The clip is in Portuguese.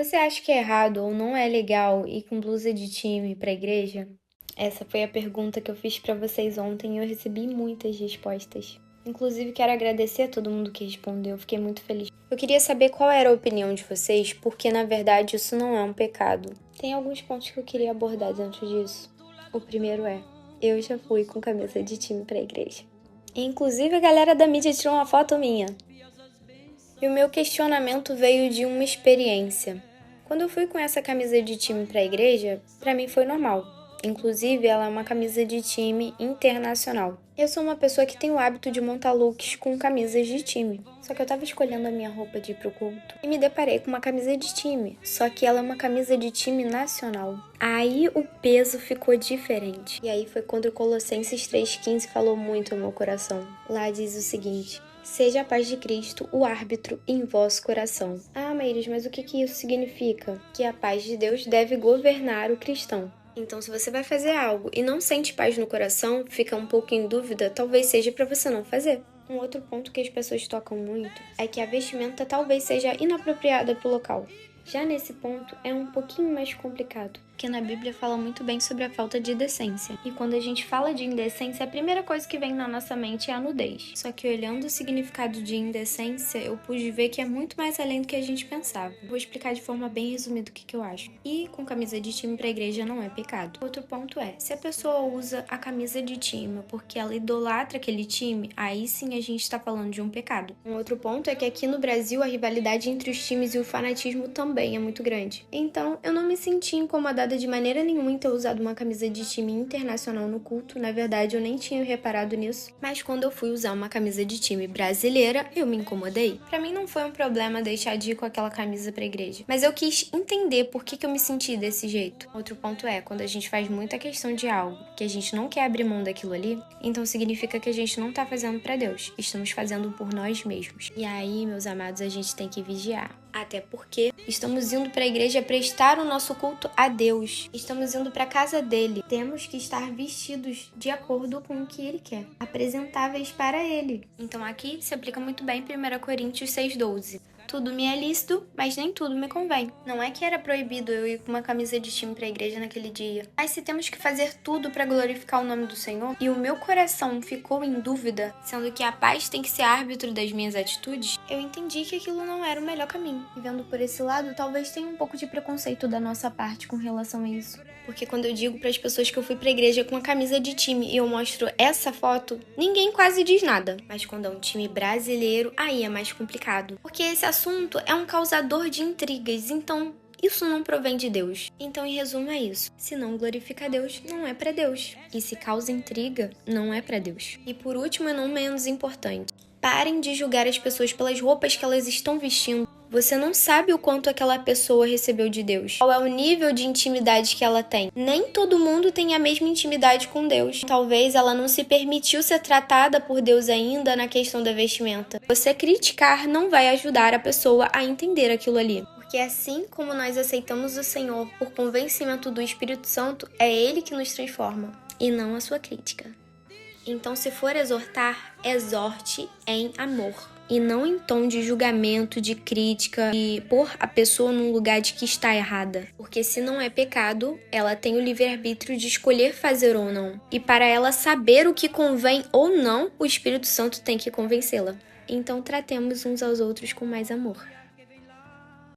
Você acha que é errado ou não é legal ir com blusa de time pra igreja? Essa foi a pergunta que eu fiz pra vocês ontem e eu recebi muitas respostas. Inclusive, quero agradecer a todo mundo que respondeu, fiquei muito feliz. Eu queria saber qual era a opinião de vocês, porque na verdade isso não é um pecado. Tem alguns pontos que eu queria abordar dentro disso. O primeiro é: eu já fui com camisa de time pra igreja. Inclusive, a galera da mídia tirou uma foto minha. E o meu questionamento veio de uma experiência. Quando eu fui com essa camisa de time para a igreja, para mim foi normal. Inclusive, ela é uma camisa de time internacional. Eu sou uma pessoa que tem o hábito de montar looks com camisas de time. Só que eu tava escolhendo a minha roupa de ir pro culto e me deparei com uma camisa de time. Só que ela é uma camisa de time nacional. Aí o peso ficou diferente. E aí foi quando o Colossenses 3,15 falou muito ao meu coração. Lá diz o seguinte: seja a paz de Cristo o árbitro em vosso coração. Ah, Maíris, mas o que isso significa? Que a paz de Deus deve governar o cristão. Então, se você vai fazer algo e não sente paz no coração, fica um pouco em dúvida, talvez seja para você não fazer. Um outro ponto que as pessoas tocam muito é que a vestimenta talvez seja inapropriada para o local. Já nesse ponto é um pouquinho mais complicado, porque na Bíblia fala muito bem sobre a falta de decência. E quando a gente fala de indecência, a primeira coisa que vem na nossa mente é a nudez. Só que olhando o significado de indecência, eu pude ver que é muito mais além do que a gente pensava. Vou explicar de forma bem resumida o que eu acho. E com camisa de time pra igreja não é pecado. Outro ponto é, se a pessoa usa a camisa de time porque ela idolatra aquele time, aí sim a gente tá falando de um pecado. Um outro ponto é que aqui no Brasil a rivalidade entre os times e o fanatismo também é muito grande. Então, eu não me senti incomodada de maneira nenhuma em ter usado uma camisa de time internacional no culto. Na verdade, eu nem tinha reparado nisso. Mas quando eu fui usar uma camisa de time brasileira, eu me incomodei. Pra mim não foi um problema deixar de ir com aquela camisa pra igreja. Mas eu quis entender por que eu me senti desse jeito. Outro ponto é, quando a gente faz muita questão de algo, que a gente não quer abrir mão daquilo ali, então significa que a gente não tá fazendo pra Deus. Estamos fazendo por nós mesmos. E aí, meus amados, a gente tem que vigiar. Até porque estamos indo para a igreja prestar o nosso culto a Deus. Estamos indo para a casa dele. Temos que estar vestidos de acordo com o que ele quer, apresentáveis para ele. Então aqui se aplica muito bem 1 Coríntios 6,12. Tudo me é lícito, mas nem tudo me convém. Não é que era proibido eu ir com uma camisa de time para a igreja naquele dia. Mas se temos que fazer tudo para glorificar o nome do Senhor, e o meu coração ficou em dúvida, sendo que a paz tem que ser árbitro das minhas atitudes, eu entendi que aquilo não era o melhor caminho. E vendo por esse lado, talvez tenha um pouco de preconceito da nossa parte com relação a isso. Porque quando eu digo para as pessoas que eu fui para a igreja com a camisa de time e eu mostro essa foto, ninguém quase diz nada. Mas quando é um time brasileiro, aí é mais complicado. Porque esse assunto é um causador de intrigas, então isso não provém de Deus. Então, em resumo, é isso. Se não glorifica Deus, não é para Deus. E se causa intriga, não é para Deus. E por último, e não menos importante, parem de julgar as pessoas pelas roupas que elas estão vestindo. Você não sabe o quanto aquela pessoa recebeu de Deus. Qual é o nível de intimidade que ela tem. Nem todo mundo tem a mesma intimidade com Deus. Talvez ela não se permitiu ser tratada por Deus ainda na questão da vestimenta. Você criticar não vai ajudar a pessoa a entender aquilo ali. Porque assim como nós aceitamos o Senhor por convencimento do Espírito Santo, é Ele que nos transforma, e não a sua crítica. Então, se for exortar, exorte em amor. E não em tom de julgamento, de crítica e pôr a pessoa num lugar de que está errada. Porque se não é pecado, ela tem o livre-arbítrio de escolher fazer ou não. E para ela saber o que convém ou não, o Espírito Santo tem que convencê-la. Então tratemos uns aos outros com mais amor.